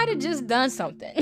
might have just done something.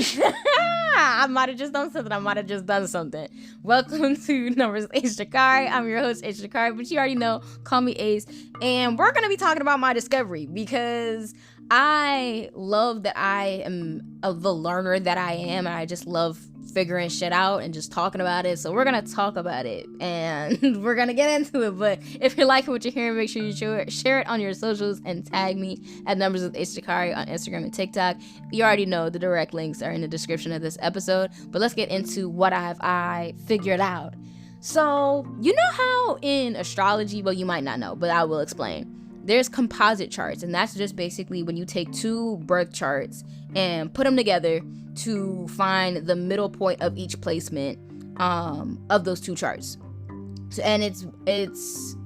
I might have just done something. Welcome to Numbers Ace Shakari. I'm your host, Ace Shakari, but you already know, call me Ace. And we're going to be talking about my discovery because I love that I am the learner that I am. And I just love figuring shit out and just talking about it. So we're going to talk about it and we're going to get into it. But if you're liking what you're hearing, make sure you share it on your socials and tag me at Numbers with Ace Shakari on Instagram and TikTok. You already know the direct links are in the description of this episode. But let's get into what I figured out. So you know how in astrology, well, you might not know, but I will explain. There's composite charts, and that's just basically when you take two birth charts and put them together to find the middle point of each placement of those two charts. So, and it's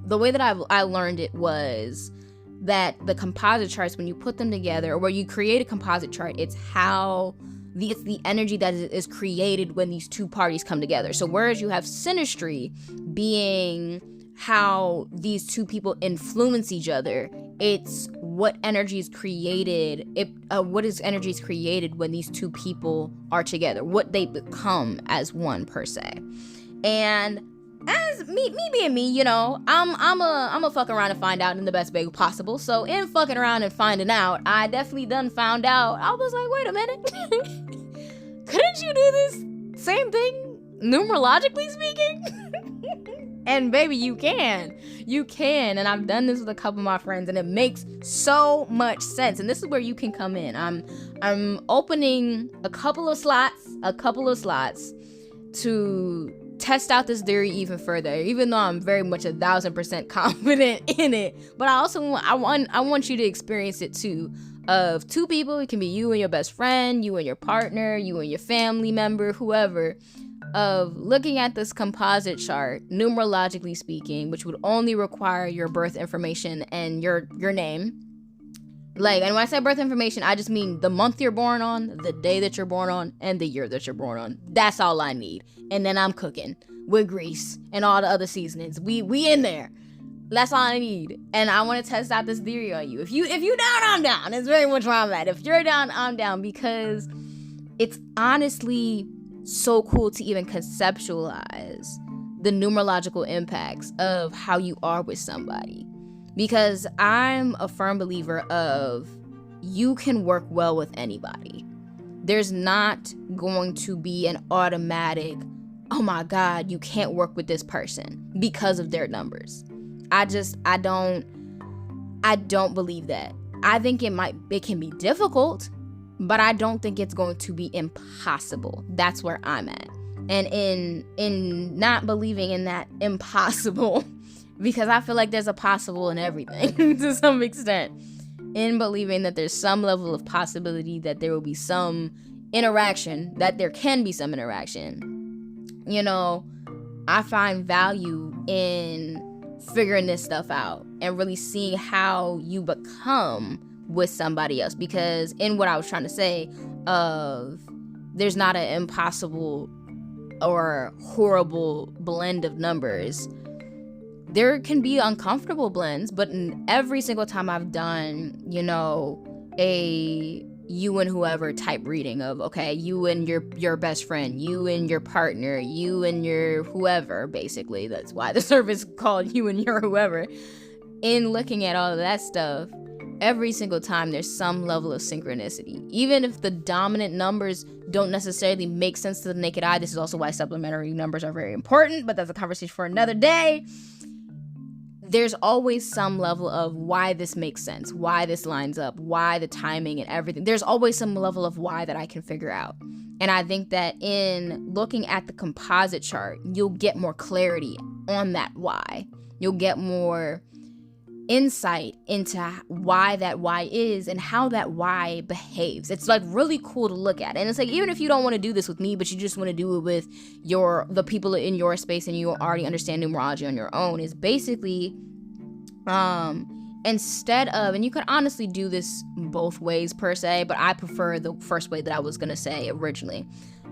the way that I learned it was that the composite charts, when you put them together, or where you create a composite chart, it's the energy that is created when these two parties come together. So whereas you have synastry being how these two people influence each other, it's what energy is created. What is energy is created when these two people are together, what they become as one per se. And as me being me, you know, I'm a fuck around and find out in the best way possible. So in fucking around and finding out, I definitely done found out. I was like, wait a minute, couldn't you do this same thing numerologically speaking? And baby, you can, and I've done this with a couple of my friends, and it makes so much sense. And this is where you can come in. I'm opening a couple of slots to test out this theory even further, even though I'm very much 1,000% confident in it. But I want you to experience it too. Of two people, it can be you and your best friend, you and your partner, you and your family member, whoever. Of looking at this composite chart, numerologically speaking, which would only require your birth information and your name. Like, and when I say birth information, I just mean the month you're born on, the day that you're born on, and the year that you're born on. That's all I need. And then I'm cooking with grease and all the other seasonings. We in there. That's all I need. And I want to test out this theory on you. If you down, I'm down. It's very much where I'm at. If you're down, I'm down, because it's honestly so cool to even conceptualize the numerological impacts of how you are with somebody, because I'm a firm believer of you can work well with anybody. There's not going to be an automatic, oh my God, you can't work with this person because of their numbers. I don't believe that. I think it can be difficult, but I don't think it's going to be impossible. That's where I'm at. And in not believing in that impossible, because I feel like there's a possible in everything to some extent, in believing that there's some level of possibility that there will be some interaction, that there can be some interaction. You know, I find value in figuring this stuff out and really seeing how you become with somebody else, because in what I was trying to say there's not an impossible or horrible blend of numbers. There can be uncomfortable blends, but in every single time I've done, you know, a you and whoever type reading of, okay, you and your best friend, you and your partner, you and your whoever, basically, that's why the service is called you and your whoever. In looking at all of that stuff, every single time there's some level of synchronicity. Even if the dominant numbers don't necessarily make sense to the naked eye, this is also why supplementary numbers are very important, but that's a conversation for another day. There's always some level of why this makes sense, why this lines up, why the timing and everything. There's always some level of why that I can figure out. And I think that in looking at the composite chart, you'll get more clarity on that why. You'll get more insight into why that why is and how that why behaves. It's like really cool to look at. And it's like, even if you don't want to do this with me, but you just want to do it with the people in your space and you already understand numerology on your own, is basically instead of, and you could honestly do this both ways per se, but I prefer the first way that I was going to say originally,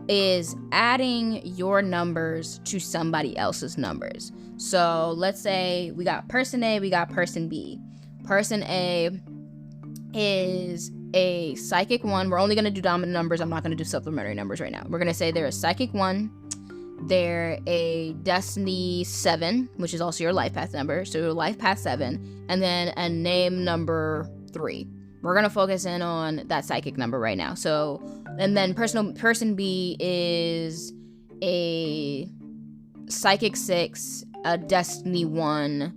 is adding your numbers to somebody else's numbers. So let's say we got person A, we got person B. Person A is a psychic 1. We're only going to do dominant numbers. I'm not going to do supplementary numbers right now. We're going to say they're a psychic 1. They're a destiny 7, which is also your life path number. So your life path 7. And then a name number 3. We're going to focus in on that psychic number right now. So, and then person B is a psychic 6, a destiny 1,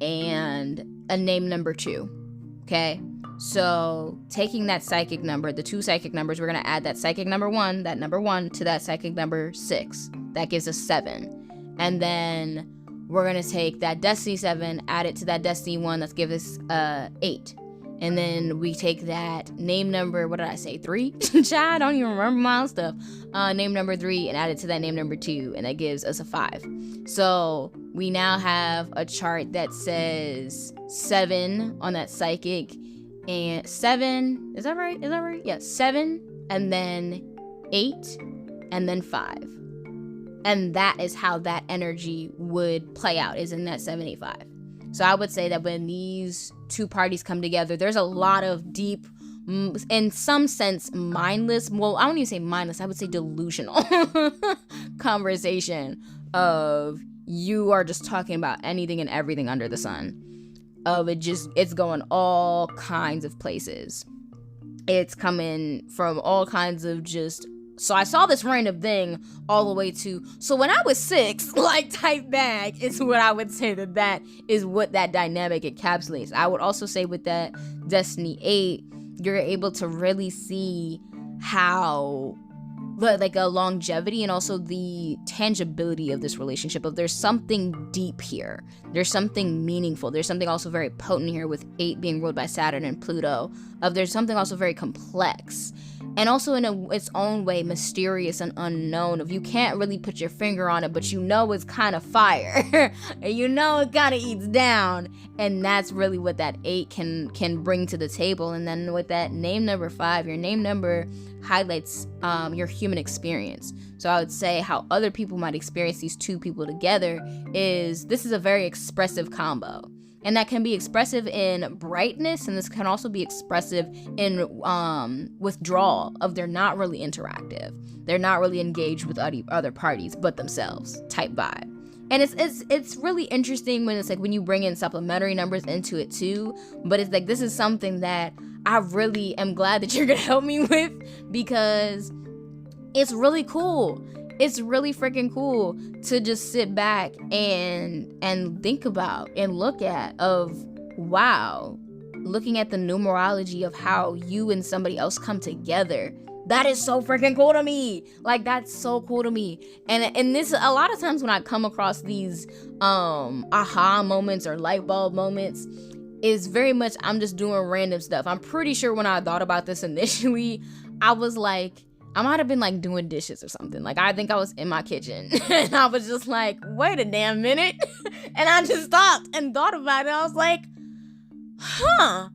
and a name number 2. Okay? So taking that psychic number, the 2 psychic numbers, we're going to add that psychic number 1, that number 1 to that psychic number 6. That gives us 7. And then we're going to take that destiny 7, add it to that destiny 1, that's give us 8. And then we take that name number, what did I say, 3? Child, I don't even remember my own stuff. Name number 3 and add it to that name number 2, and that gives us a 5. So we now have a chart that says 7 on that psychic, and 7, is that right? Yeah, 7, and then 8, and then 5. And that is how that energy would play out, is in that 7, 8, 5. So I would say that when these 2 parties come together, there's a lot of deep, in some sense, mindless, well, I don't even say mindless, I would say delusional conversation of you are just talking about anything and everything under the sun. It's going all kinds of places. It's coming from all kinds of just, so I saw this random thing all the way to, so when I was 6, like, type bag is what I would say that is what that dynamic encapsulates. I would also say with that Destiny 8, you're able to really see how, like, a longevity and also the tangibility of this relationship, of there's something deep here. There's something meaningful. There's something also very potent here with 8 being ruled by Saturn and Pluto, of there's something also very complex. And also in its own way, mysterious and unknown, of you can't really put your finger on it, but you know it's kind of fire. And you know it kind of eats down. And that's really what that 8 can bring to the table. And then with that name number 5, your name number highlights your human experience. So I would say how other people might experience these 2 people together is, this is a very expressive combo. And that can be expressive in brightness, and this can also be expressive in withdrawal, of they're not really interactive. They're not really engaged with other parties but themselves type vibe. And it's really interesting when it's like when you bring in supplementary numbers into it too. But it's like, this is something that I really am glad that you're gonna help me with, because it's really cool. It's really freaking cool to just sit back and think about and look at, of, wow, looking at the numerology of how you and somebody else come together. That is so freaking cool to me. Like, that's so cool to me. And this, a lot of times when I come across these aha moments or light bulb moments, is very much I'm just doing random stuff. I'm pretty sure when I thought about this initially, I was like, I might have been like doing dishes or something. Like, I think I was in my kitchen and I was just like, wait a damn minute. And I just stopped and thought about it. I was like, huh.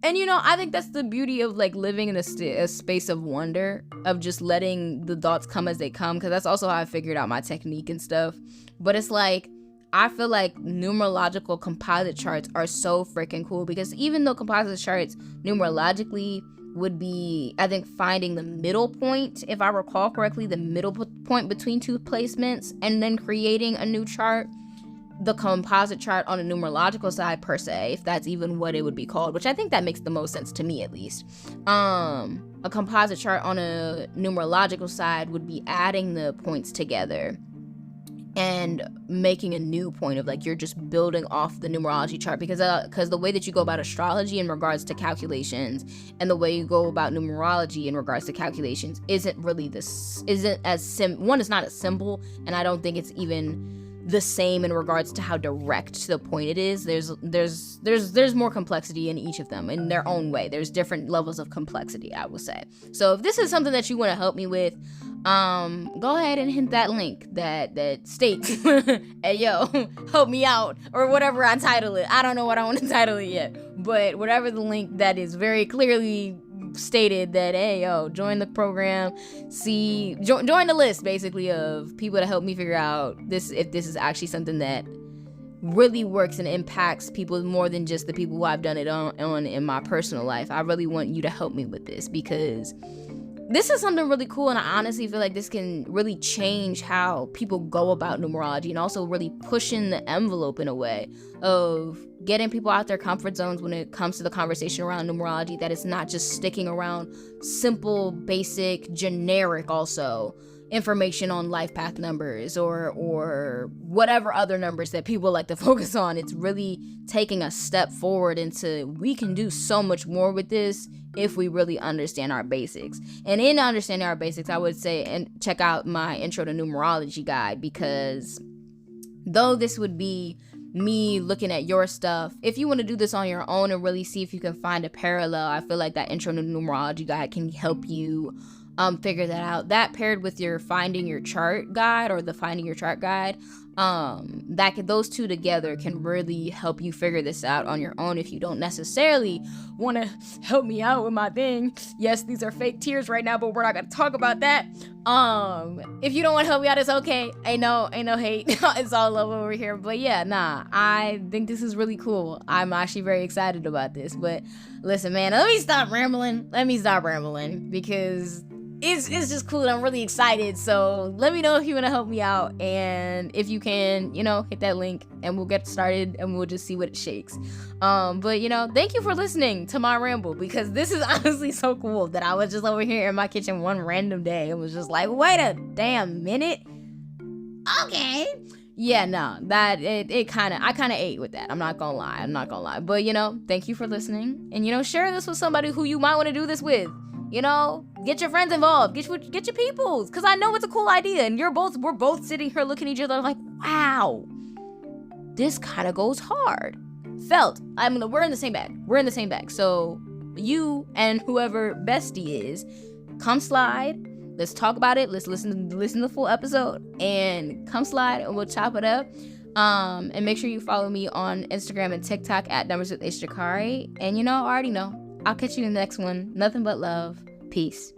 And you know, I think that's the beauty of like living in a space of wonder, of just letting the thoughts come as they come. Cause that's also how I figured out my technique and stuff. But it's like, I feel like numerological composite charts are so freaking cool, because even though composite charts numerologically would be, I think, finding the middle point, if I recall correctly, the middle point between 2 placements and then creating a new chart, the composite chart on a numerological side per se, if that's even what it would be called, which I think that makes the most sense to me at least. A composite chart on a numerological side would be adding the points together and making a new point of like, you're just building off the numerology chart, because the way that you go about astrology in regards to calculations and the way you go about numerology in regards to calculations isn't one, it's not as simple, and I don't think it's even the same in regards to how direct to the point it is. There's more complexity in each of them in their own way. There's different levels of complexity, I would say. So if this is something that you want to help me with, go ahead and hit that link that states, hey yo, help me out, or whatever I title it. I don't know what I want to title it yet, but whatever the link that is very clearly stated that, hey yo, join the program, join the list basically of people to help me figure out if this is actually something that really works and impacts people more than just the people who I've done it on in my personal life. I really want you to help me with this, because this is something really cool, and I honestly feel like this can really change how people go about numerology, and also really pushing the envelope in a way of getting people out their comfort zones when it comes to the conversation around numerology, that it's not just sticking around simple, basic, generic also information on life path numbers or whatever other numbers that people like to focus on. It's really taking a step forward into, we can do so much more with this if we really understand our basics. And in understanding our basics, I would say, and check out my intro to numerology guide, because though this would be me looking at your stuff, if you want to do this on your own and really see if you can find a parallel, I feel like that intro to numerology guide can help you figure that out. That paired with your finding your chart guide, or the finding your chart guide, those two together can really help you figure this out on your own if you don't necessarily want to help me out with my thing. Yes, these are fake tears right now, but we're not gonna talk about that. If you don't want to help me out, it's okay. Ain't no hate. It's all love over here. But yeah, I think this is really cool. I'm actually very excited about this. But listen, man, let me stop rambling because it's just cool, and I'm really excited. So let me know if you want to help me out, and if you can, hit that link and we'll get started and we'll just see what it shakes. But thank you for listening to my ramble, because this is honestly so cool that I was just over here in my kitchen one random day and was just like, wait a damn minute. Okay. Yeah, I kind of ate with that. I'm not gonna lie. But thank you for listening, and share this with somebody who you might want to do this with. Get your friends involved, get your peoples, because I know it's a cool idea, and we're both sitting here looking at each other like, wow, this kind of goes hard. We're in the same bag. So you and whoever bestie is, come slide. Let's talk about it. Let's listen to the full episode, and come slide and we'll chop it up. And make sure you follow me on Instagram and TikTok at Numbers with Ishtakari. And I already know. I'll catch you in the next one. Nothing but love. Peace.